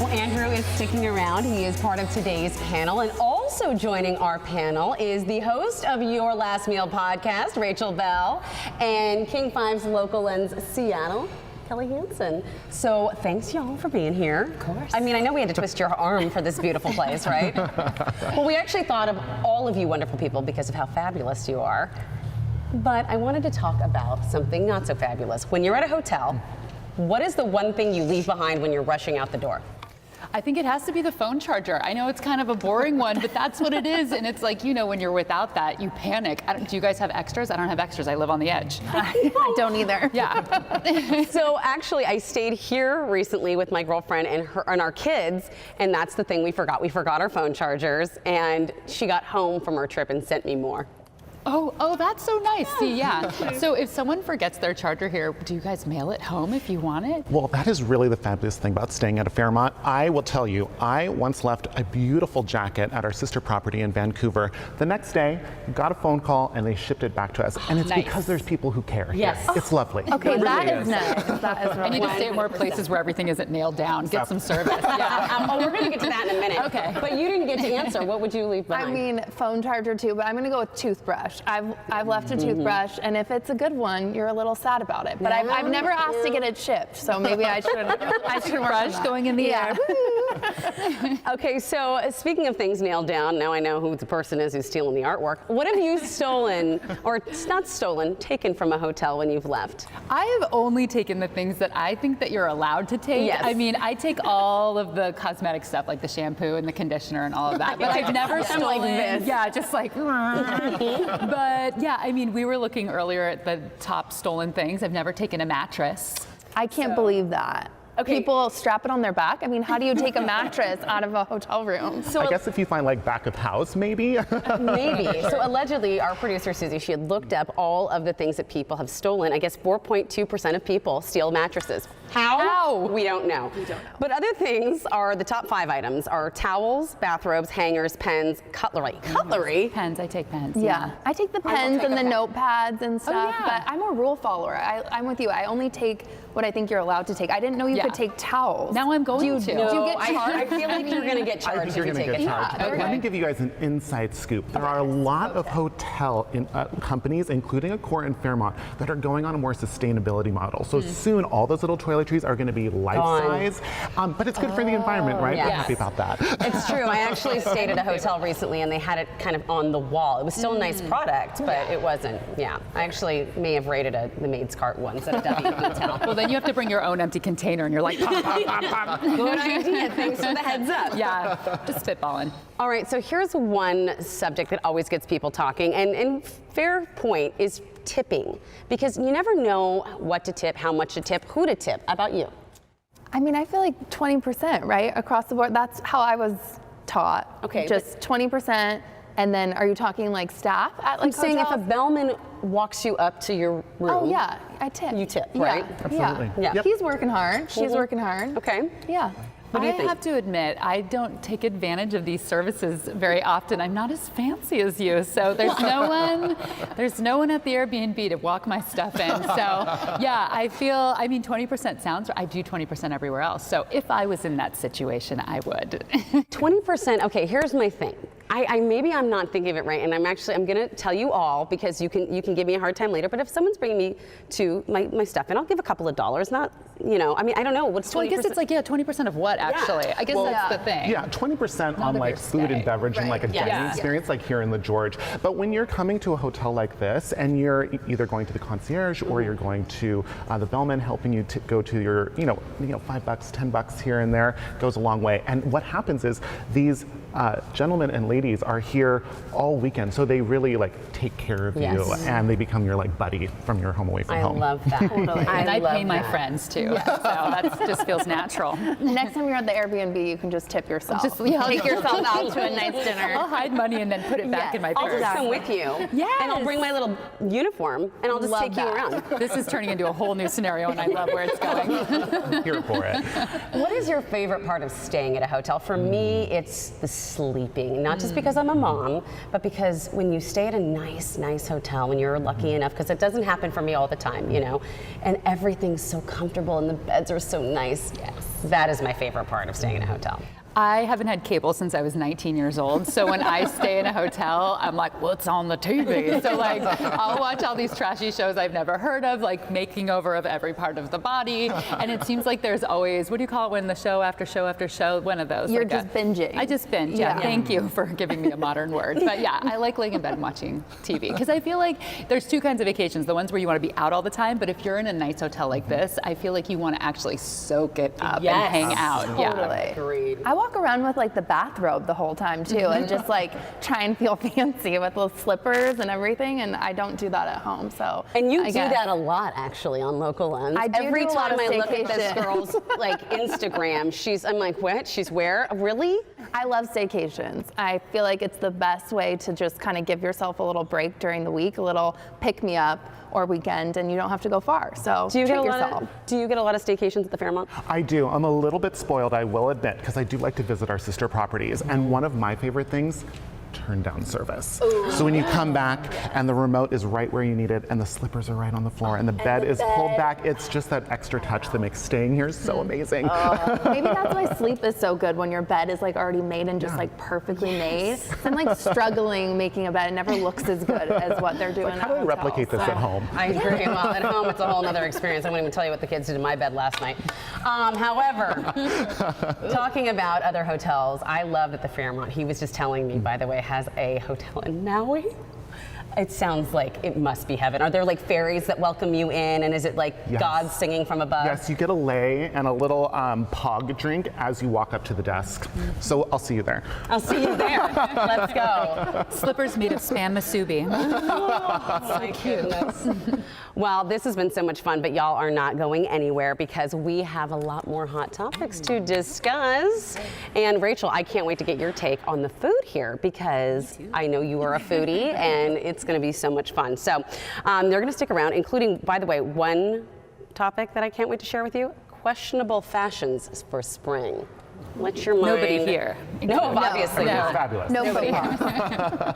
Well, Andrew is sticking around. He is part of today's panel. And also joining our panel is the host of Your Last Meal podcast, Rachel Bell, and King 5's Local Lens Seattle, Kelly Hansen. So thanks, y'all, for being here. Of course. I mean, I know we had to twist your arm for this beautiful place, right? Well, we actually thought of all of you wonderful people because of how fabulous you are. But I wanted to talk about something not so fabulous. When you're at a hotel, what is the one thing you leave behind when you're rushing out the door? I think it has to be the phone charger. I know it's kind of a boring one, but that's what it is. And it's like, you know, when you're without that, you panic. Do you guys have extras? I don't have extras. I live on the edge. I don't either. Yeah. So actually, I stayed here recently with my girlfriend and our kids, and that's the thing we forgot. We forgot our phone chargers, and she got home from her trip and sent me more. Oh, that's so nice. See, yeah. So if someone forgets their charger here, do you guys mail it home if you want it? Well, that is really the fabulous thing about staying at a Fairmont. I will tell you, I once left a beautiful jacket at our sister property in Vancouver. The next day, got a phone call and they shipped it back to us. And it's Nice. because there's people who care. Yes. It's lovely. Okay, It that really is nice. That is I really need to nice. stay at more places where everything isn't nailed down. Get some service. Yeah. Oh, we're going to get to that in a minute. Okay. But you didn't get to answer. What would you leave I behind? mean, phone charger too, but I'm gonna go with toothbrush. I've left a toothbrush, and if it's a good one, you're a little sad about it. But I've never asked to get it shipped, so maybe I should work on Brush that. going in the air. Okay, so speaking of things nailed down, now I know who the person is who's stealing the artwork. What have you stolen, or not stolen, taken from a hotel when you've left? I have only taken the things that I think that you're allowed to take. Yes. I mean, I take all of the cosmetic stuff, like the shampoo and the conditioner and all of that. But I've never I'm stolen. like this. Yeah, just like. But yeah, I mean, we were looking earlier at the top stolen things. I've never taken a mattress. I can't believe that. Okay. People strap it on their back. I mean, how do you take a mattress out of a hotel room? So I guess if you find like back of house, maybe. maybe. So allegedly, our producer Susie, she had looked up all of the things that people have stolen. I guess 4.2% of people steal mattresses. How? We don't know. But other things are the top 5 items are towels, bathrobes, hangers, pens, cutlery. Cutlery? Pens, I take pens. Yeah, I take the pens take and a the pen. notepads and stuff, yeah. but I'm a rule follower. I'm with you. I only take what I think you're allowed to take. I didn't know you Yeah. could take towels. Now I'm going to. Do you get charged? I feel like you're going to get I charged think you're if you going to take get it. charged. Yeah, Let me give you guys an inside scoop. There are a lot of hotel companies, including Accor and Fairmont, that are going on a more sustainability model. So soon, all those little toiletries are going to be life size, but it's good for the environment, right? yes. We're happy about that. It's true. I actually stayed at a hotel recently and they had it kind of on the wall. It was still a nice product, but it wasn't. Yeah. I actually may have raided the maid's cart once at a W hotel. Well, then you have to bring your own empty container, and you're like, pop, pop, pop, pop. Good idea. Thanks for the heads up. Yeah, just spitballing. All right, so here's one subject that always gets people talking, and fair point is tipping, because you never know what to tip, how much to tip, who to tip. How about you? I mean, I feel like 20%, right? Across the board. That's how I was taught. Okay, Just 20%. And then are you talking like staff at like I'm saying if a hotels? bellman walks you up to your room. Oh yeah, I tip. You tip, Yeah, right? Absolutely. Yeah. Yep. He's working hard. She's working hard. Okay. Yeah. What do you I think? have to admit, I don't take advantage of these services very often. I'm not as fancy as you, so there's no one at the Airbnb to walk my stuff in. So yeah, I mean, 20% sounds, I do 20% everywhere else. So if I was in that situation, I would. 20%, okay, here's my thing. Maybe I'm not thinking of it right, and I'm gonna tell you all because you can give me a hard time later, but if someone's bringing me to my stuff, and I'll give a couple of dollars, not, I mean, I don't know, what's 20%? Well, I guess it's like, 20% of what, actually? I guess that's the thing. Yeah, 20% on of like your food stay. and beverage and like a dining Yeah. experience like here in the George. But when you're coming to a hotel like this and you're either going to the concierge or you're going to the bellman helping you to go to your, $5, $10 here and there goes a long way. And what happens is these gentlemen and ladies are here all weekend, so they really like take care of you Yes. and they become your like buddy from your home away from I home. love that. And I love pay my that. friends too, so that just feels natural. Next time you're at the Airbnb, you can just tip yourself. Just- yeah, Take yourself out to a nice I'll dinner. hide money and then put it back in my I'll purse. just come with you. Yes. And I'll bring my little uniform and I'll just Love take you that. around. This is turning into a whole new scenario, and I love where it's going. Here for it. What is your favorite part of staying at a hotel? For me, it's the sleeping. Not just because I'm a mom, but because when you stay at a nice hotel, when you're lucky enough, because it doesn't happen for me all the time, and everything's so comfortable. comfortable and the beds are so nice. Yes. That is my favorite part of staying in a hotel. I haven't had cable since I was 19 years old, so when I stay in a hotel, I'm like, what's on the TV? So like, I'll watch all these trashy shows I've never heard of, like making over of every part of the body, and it seems like there's always, what do you call it when the show after show after show, one of those. You're like just binging. I just binge, yeah. Thank you for giving me a modern word. But yeah, I like laying in bed and watching TV, because I feel like there's two kinds of vacations, the ones where you want to be out all the time, but if you're in a nice hotel like this, I feel like you want to actually soak it up and hang out. Totally. Yeah. Agreed. I walk around with like the bathrobe the whole time too, and just like try and feel fancy with little slippers and everything, and I don't do that at home. So And you I do guess. that a lot, actually, on Local Lens. I do Every do a lot time of I look at this staycation. girl's like Instagram, I'm like, what? She's where? Really? I love staycations. I feel like it's the best way to just kind of give yourself a little break during the week, a little pick-me-up or weekend, and you don't have to go far. So Do you get treat a lot yourself. of, do you get a lot of staycations at the Fairmont? I do. I'm a little bit spoiled, I will admit, because I do like to visit our sister properties. And one of my favorite things, turn down service. So when you come back and the remote is right where you need it and the slippers are right on the floor and the bed is pulled back, it's just that extra touch that makes staying here so amazing. Maybe that's why sleep is so good, when your bed is like already made and just like perfectly made. I'm like struggling making a bed. It never looks as good as what they're doing. Like, how do I replicate this at home? I agree. Well, at home, it's a whole other experience. I won't even tell you what the kids did in my bed last night. However, talking about other hotels, I love that the Fairmont, he was just telling me, by the way, has a hotel in Maui. It sounds like it must be heaven. Are there like fairies that welcome you in, and is it like Yes. God singing from above? Yes, you get a lei and a little pog drink as you walk up to the desk. So I'll see you there. I'll see you there. Let's go. Slippers made of spam masubi. Oh, my goodness. Well, this has been so much fun, but y'all are not going anywhere because we have a lot more hot topics to discuss. And Rachel, I can't wait to get your take on the food here because I know you are a foodie and it's going to be so much fun. So they're going to stick around, including, by the way, one topic that I can't wait to share with you, questionable fashions for spring. What's your mind? Nobody here. No, obviously No. not. Fabulous. No football.